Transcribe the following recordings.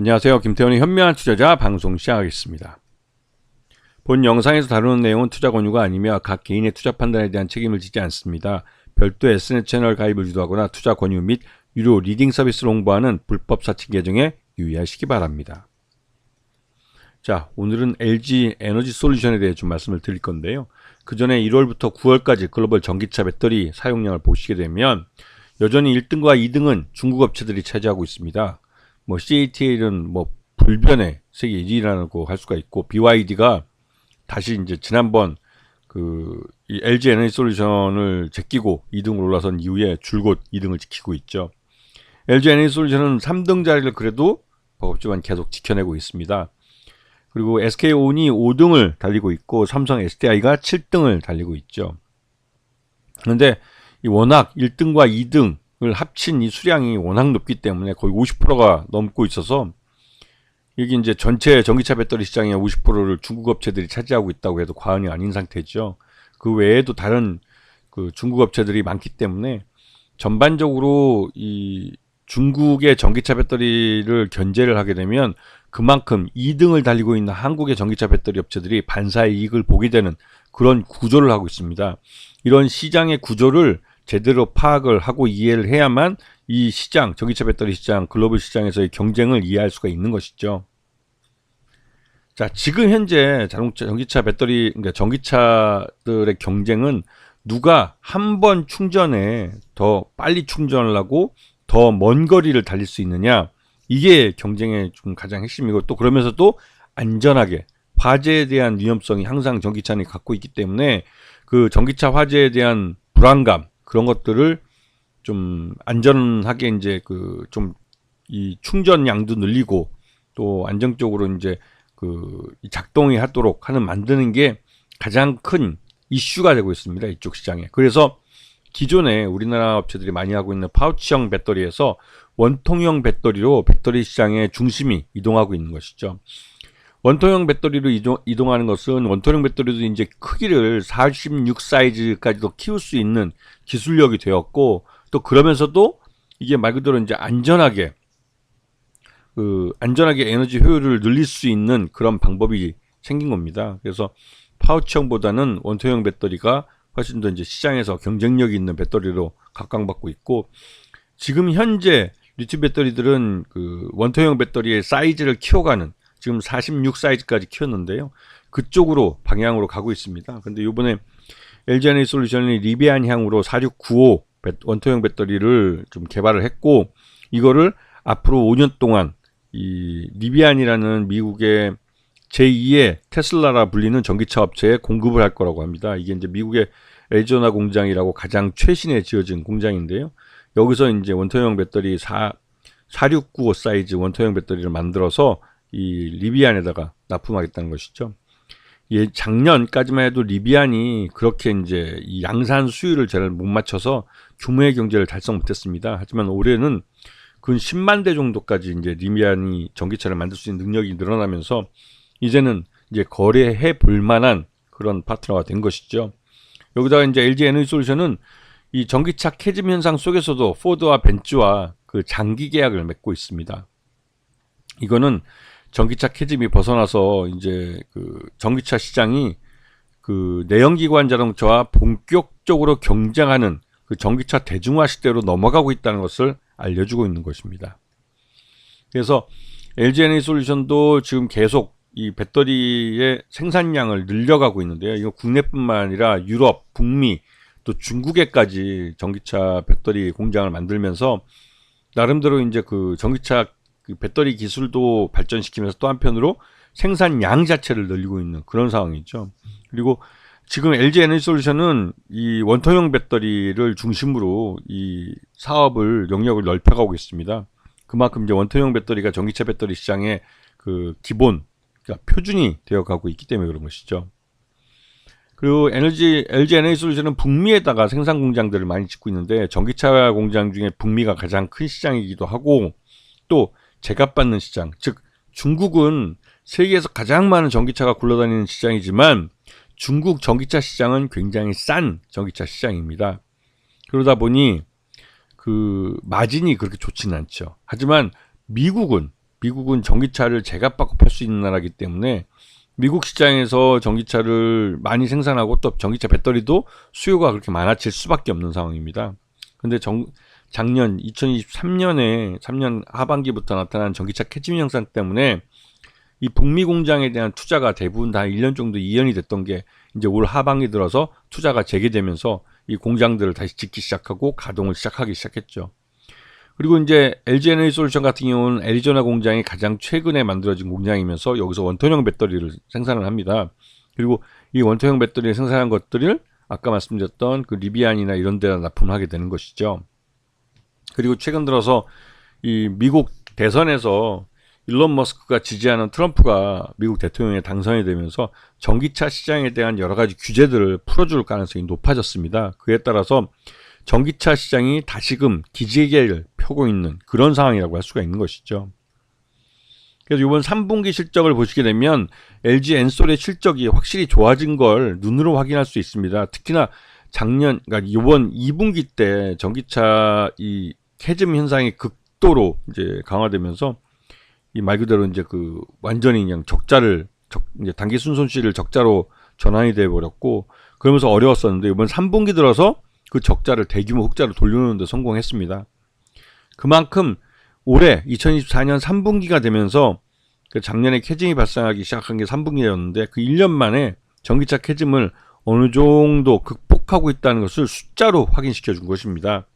안녕하세요. 김태원의 현명한 투자자 방송 시작하겠습니다. 본 영상에서 다루는 내용은 투자 권유가 아니며 각 개인의 투자 판단에 대한 책임을 지지 않습니다. 별도 SNS 채널 가입을 유도하거나 투자 권유 및 유료 리딩 서비스를 홍보하는 불법 사칭 계정에 유의하시기 바랍니다. 자, 오늘은 LG 에너지 솔루션에 대해 좀 말씀을 드릴 건데요. 그 전에 1월부터 9월까지 글로벌 전기차 배터리 사용량을 보시게 되면 여전히 1등과 2등은 중국 업체들이 차지하고 있습니다. CATL은 불변의 세계 1위라고 할 수가 있고, BYD가 다시 이제 지난번 이 LG 에너지 솔루션을 제끼고 2등으로 올라선 이후에 줄곧 2등을 지키고 있죠. LG 에너지 솔루션은 3등 자리를 그래도 버겁지만 계속 지켜내고 있습니다. 그리고 SK온이 5등을 달리고 있고, 삼성 SDI가 7등을 달리고 있죠. 그런데 워낙 1등과 2등을 합친 이 수량이 워낙 높기 때문에 거의 50%가 넘고 있어서, 여기 이제 전체 전기차 배터리 시장의 50%를 중국 업체들이 차지하고 있다고 해도 과언이 아닌 상태죠. 그 외에도 다른 중국 업체들이 많기 때문에 전반적으로 이 중국의 전기차 배터리를 견제를 하게 되면 그만큼 2등을 달리고 있는 한국의 전기차 배터리 업체들이 반사의 이익을 보게 되는 그런 구조를 하고 있습니다. 이런 시장의 구조를 제대로 파악을 하고 이해를 해야만 이 시장, 전기차 배터리 시장, 글로벌 시장에서의 경쟁을 이해할 수가 있는 것이죠. 자, 지금 현재 전기차 배터리, 그러니까 전기차들의 경쟁은 누가 한 번 충전에 더 빨리 충전을 하고 더 먼 거리를 달릴 수 있느냐, 이게 경쟁의 좀 가장 핵심이고, 또 그러면서도 안전하게, 화재에 대한 위험성이 항상 전기차는 갖고 있기 때문에 그 전기차 화재에 대한 불안감, 그런 것들을 좀 안전하게 이제 좀 이 충전량도 늘리고 또 안정적으로 이제 작동이 하도록 만드는 게 가장 큰 이슈가 되고 있습니다. 이쪽 시장에. 그래서 기존에 우리나라 업체들이 많이 하고 있는 파우치형 배터리에서 원통형 배터리로 배터리 시장의 중심이 이동하고 있는 것이죠. 원통형 배터리로 이동하는 것은, 원통형 배터리도 이제 크기를 46 사이즈까지도 키울 수 있는 기술력이 되었고, 또 그러면서도 이게 말 그대로 이제 안전하게 에너지 효율을 늘릴 수 있는 그런 방법이 생긴 겁니다. 그래서 파우치형보다는 원통형 배터리가 훨씬 더 이제 시장에서 경쟁력이 있는 배터리로 각광받고 있고, 지금 현재 리튬 배터리들은 원통형 배터리의 사이즈를 키워가는, 지금 46 사이즈까지 키웠는데요. 그쪽으로 방향으로 가고 있습니다. 근데 이번에 LG 에너지 솔루션이 리비안 향으로 4695 원통형 배터리를 좀 개발을 했고, 이거를 앞으로 5년 동안 이 리비안이라는 미국의 제2의 테슬라라 불리는 전기차 업체에 공급을 할 거라고 합니다. 이게 이제 미국의 애리조나 공장이라고 가장 최신에 지어진 공장인데요. 여기서 이제 원통형 배터리 4695 사이즈 원통형 배터리를 만들어서 이 리비안에다가 납품하겠다는 것이죠. 작년까지만 해도 리비안이 그렇게 이제 이 양산 수율을 잘 못 맞춰서 규모의 경제를 달성 못했습니다. 하지만 올해는 근 10만 대 정도까지 이제 리비안이 전기차를 만들 수 있는 능력이 늘어나면서 이제는 이제 거래해 볼 만한 그런 파트너가 된 것이죠. 여기다가 이제 LG 에너지 솔루션은 이 전기차 캐즘 현상 속에서도 포드와 벤츠와 장기 계약을 맺고 있습니다. 이거는 전기차 캐즘이 벗어나서 이제 전기차 시장이 내연기관 자동차와 본격적으로 경쟁하는 전기차 대중화 시대로 넘어가고 있다는 것을 알려주고 있는 것입니다. 그래서 LG 에너지 솔루션도 지금 계속 이 배터리의 생산량을 늘려가고 있는데요. 이거 국내뿐만 아니라 유럽, 북미, 또 중국에까지 전기차 배터리 공장을 만들면서 나름대로 이제 전기차 배터리 기술도 발전시키면서 또 한편으로 생산량 자체를 늘리고 있는 그런 상황이죠. 그리고 지금 LG 에너지 솔루션은 이 원통형 배터리를 중심으로 이 사업을 영역을 넓혀가고 있습니다. 그만큼 이제 원통형 배터리가 전기차 배터리 시장의 기본, 그러니까 표준이 되어가고 있기 때문에 그런 것이죠. 그리고 LG 에너지 솔루션은 북미에다가 생산 공장들을 많이 짓고 있는데, 전기차 공장 중에 북미가 가장 큰 시장이기도 하고, 또 제값받는 시장, 즉 중국은 세계에서 가장 많은 전기차가 굴러다니는 시장이지만 중국 전기차 시장은 굉장히 싼 전기차 시장입니다. 그러다 보니 마진이 그렇게 좋지는 않죠. 하지만 미국은 미국은 전기차를 제값 받고 팔 수 있는 나라이기 때문에 미국 시장에서 전기차를 많이 생산하고 또 전기차 배터리도 수요가 그렇게 많아질 수밖에 없는 상황입니다. 근데 작년 2023년에 3년 하반기부터 나타난 전기차 캐즘 현상 때문에 이 북미 공장에 대한 투자가 대부분 다 1년 정도 이연이 됐던 게 이제 올 하반기 들어서 투자가 재개되면서 이 공장들을 다시 짓기 시작하고 가동을 시작하기 시작했죠. 그리고 이제 LG 에너지 솔루션 같은 경우는 애리조나 공장이 가장 최근에 만들어진 공장이면서 여기서 원톤형 배터리를 생산을 합니다. 그리고 이 원톤형 배터리를 생산한 것들을 아까 말씀드렸던 그 리비안이나 이런 데다 납품하게 되는 것이죠. 그리고 최근 들어서 이 미국 대선에서 일론 머스크가 지지하는 트럼프가 미국 대통령에 당선이 되면서 전기차 시장에 대한 여러 가지 규제들을 풀어줄 가능성이 높아졌습니다. 그에 따라서 전기차 시장이 다시금 기지개를 펴고 있는 그런 상황이라고 할 수가 있는 것이죠. 그래서 이번 3분기 실적을 보시게 되면 LG 엔솔의 실적이 확실히 좋아진 걸 눈으로 확인할 수 있습니다. 특히나 그러니까 이번 2분기 때 전기차 이 캐즘 현상이 극도로 이제 강화되면서 이 말 그대로 이제 그 완전히 그냥 이제 단기 순손실을 적자로 전환이 돼 버렸고 그러면서 어려웠었는데 이번 3분기 들어서 그 적자를 대규모 흑자로 돌려놓는 데 성공했습니다. 그만큼 올해 2024년 3분기가 되면서 그 작년에 캐즘이 발생하기 시작한 게 3분기였는데 그 1년 만에 전기차 캐즘을 어느 정도 극복하고 있다는 것을 숫자로 확인시켜 준 것입니다.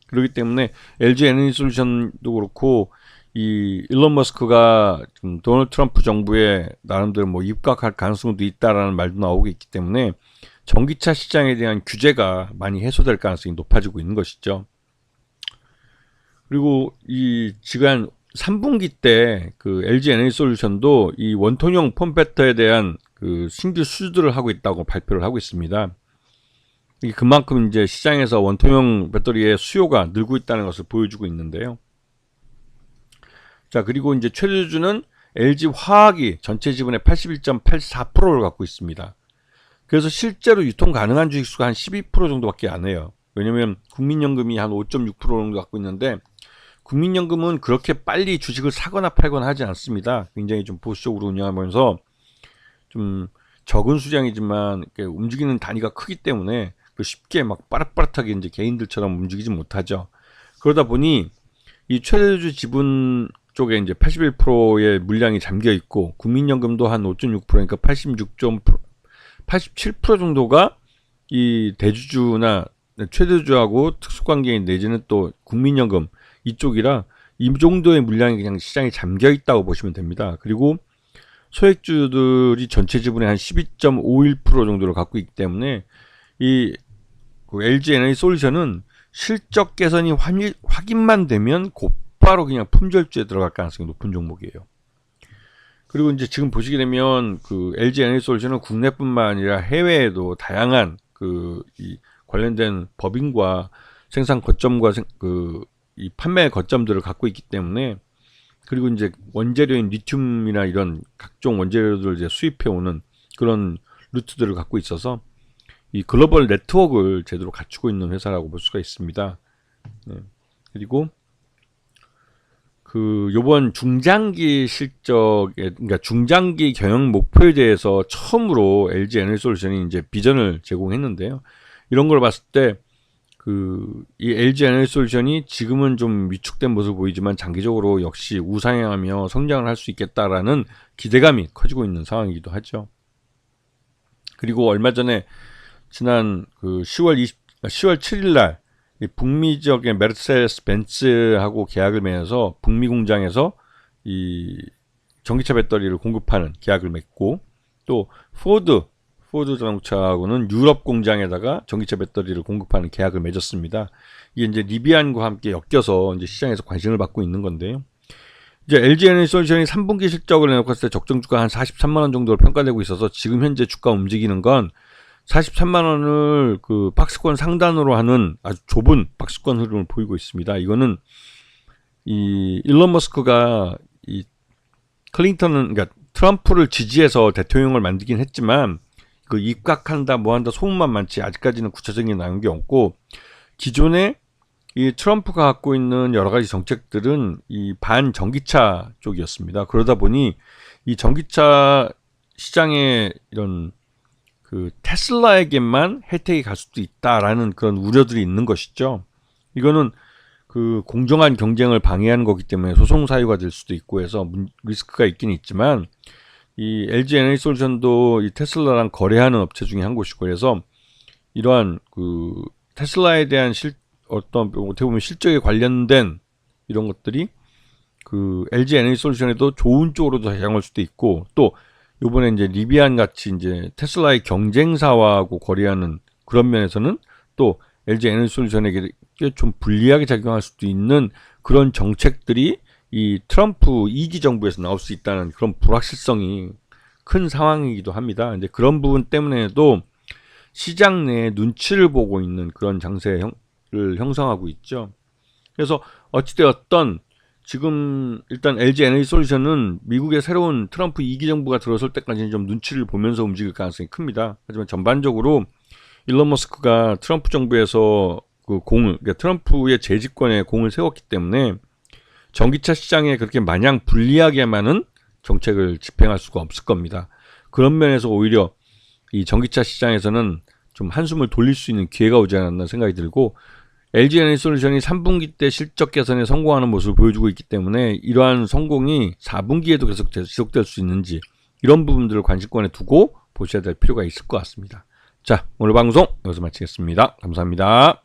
그렇기 때문에 LG 에너지 솔루션도 그렇고 이 일론 머스크가 좀 도널드 트럼프 정부에 나름대로 뭐 입각할 가능성도 있다라는 말도 나오고 있기 때문에 전기차 시장에 대한 규제가 많이 해소될 가능성이 높아지고 있는 것이죠. 그리고 이 지난 3분기 때 그 LG 에너지 솔루션도 이 원통형 폼팩터에 대한 그 신규 수주들을 하고 있다고 발표를 하고 있습니다. 이게 그만큼 이제 시장에서 원통형 배터리의 수요가 늘고 있다는 것을 보여주고 있는데요. 자, 그리고 이제 최대주주는 LG 화학이 전체 지분의 81.84%를 갖고 있습니다. 그래서 실제로 유통 가능한 주식수가 한 12% 정도밖에 안 해요. 왜냐면 국민연금이 한 5.6% 정도 갖고 있는데 국민연금은 그렇게 빨리 주식을 사거나 팔거나 하지 않습니다. 굉장히 좀 보수적으로 운영하면서 좀 적은 수량이지만 움직이는 단위가 크기 때문에 쉽게 막 빠릿빠릿하게 이제 개인들처럼 움직이지 못하죠. 그러다 보니 이 최대주주 지분 쪽에 이제 81%의 물량이 잠겨 있고 국민연금도 한 5.6%니까 87% 정도가 이 대주주나 최대주주하고 특수관계인 내지는 또 국민연금 이쪽이라 이 정도의 물량이 그냥 시장에 잠겨 있다고 보시면 됩니다. 그리고 소액주들이 전체 지분의 한 12.51% 정도를 갖고 있기 때문에 이 LG 에너지 솔루션은 실적 개선이 확인만 되면 곧바로 그냥 품절주에 들어갈 가능성이 높은 종목이에요. 그리고 이제 지금 보시게 되면 그 LG 에너지 솔루션은 국내뿐만 아니라 해외에도 다양한 이 관련된 법인과 생산 거점과 이 판매 거점들을 갖고 있기 때문에 그리고 이제 원재료인 리튬이나 이런 각종 원재료들을 이제 수입해 오는 그런 루트들을 갖고 있어서 이 글로벌 네트워크를 제대로 갖추고 있는 회사라고 볼 수가 있습니다. 네. 그리고 요번 중장기 실적에, 그러니까 중장기 경영 목표에 대해서 처음으로 LG 에너지 솔루션이 이제 비전을 제공했는데요. 이런 걸 봤을 때 이 LG 에너지 솔루션이 지금은 좀 위축된 모습을 보이지만 장기적으로 역시 우상향하며 성장을 할 수 있겠다라는 기대감이 커지고 있는 상황이기도 하죠. 그리고 얼마 전에 지난 10월 7일 날 북미 지역의 메르세데스 벤츠하고 계약을 맺어서 북미 공장에서 이 전기차 배터리를 공급하는 계약을 맺고 또 포드 자동차하고는 유럽 공장에다가 전기차 배터리를 공급하는 계약을 맺었습니다. 이게 이제 리비안과 함께 엮여서 이제 시장에서 관심을 받고 있는 건데요. 이제 LG 에너지 솔루션이 3분기 실적을 내놓고 했을 때 적정주가 한 43만 원 정도로 평가되고 있어서 지금 현재 주가 움직이는 건 43만 원을 박스권 상단으로 하는 아주 좁은 박스권 흐름을 보이고 있습니다. 이거는 이 일론 머스크가 이 그러니까 트럼프를 지지해서 대통령을 만들긴 했지만 입각한다 뭐한다 소문만 많지 아직까지는 구체적인 나온 게 없고 기존에 이 트럼프가 갖고 있는 여러 가지 정책들은 이 반전기차 쪽이었습니다. 그러다 보니 이 전기차 시장에 이런 그 테슬라에게만 혜택이 갈 수도 있다라는 그런 우려들이 있는 것이죠. 이거는 그 공정한 경쟁을 방해하는 거기 때문에 소송 사유가 될 수도 있고 해서 리스크가 있긴 있지만, 이 LG 에너지솔루션도 이 테슬라랑 거래하는 업체 중에 한 곳이고, 그래서 이러한 그 테슬라에 대한 어떤 어떻게 보면 실적에 관련된 이런 것들이 그 LG 에너지솔루션에도 좋은 쪽으로도 작용할 수도 있고, 또 요번에 이제 리비안 같이 이제 테슬라의 경쟁사하고 거래하는 그런 면에서는 또 LG 에너지솔루션에게 좀 불리하게 작용할 수도 있는 그런 정책들이 이 트럼프 2기 정부에서 나올 수 있다는 그런 불확실성이 큰 상황이기도 합니다. 이제 그런 부분 때문에도 시장 내에 눈치를 보고 있는 그런 장세를 형성하고 있죠. 그래서 어찌되었던 지금 일단 LG 에너지솔루션은 미국의 새로운 트럼프 2기 정부가 들어설 때까지는 좀 눈치를 보면서 움직일 가능성이 큽니다. 하지만 전반적으로 일론 머스크가 트럼프 정부에서 그 그러니까 트럼프의 재집권에 공을 세웠기 때문에 전기차 시장에 그렇게 마냥 불리하게만은 정책을 집행할 수가 없을 겁니다. 그런 면에서 오히려 이 전기차 시장에서는 좀 한숨을 돌릴 수 있는 기회가 오지 않았나 생각이 들고, LG 에너지솔루션이 3분기 때 실적 개선에 성공하는 모습을 보여주고 있기 때문에 이러한 성공이 4분기에도 계속 지속될 수 있는지, 이런 부분들을 관심권에 두고 보셔야 될 필요가 있을 것 같습니다. 자, 오늘 방송 여기서 마치겠습니다. 감사합니다.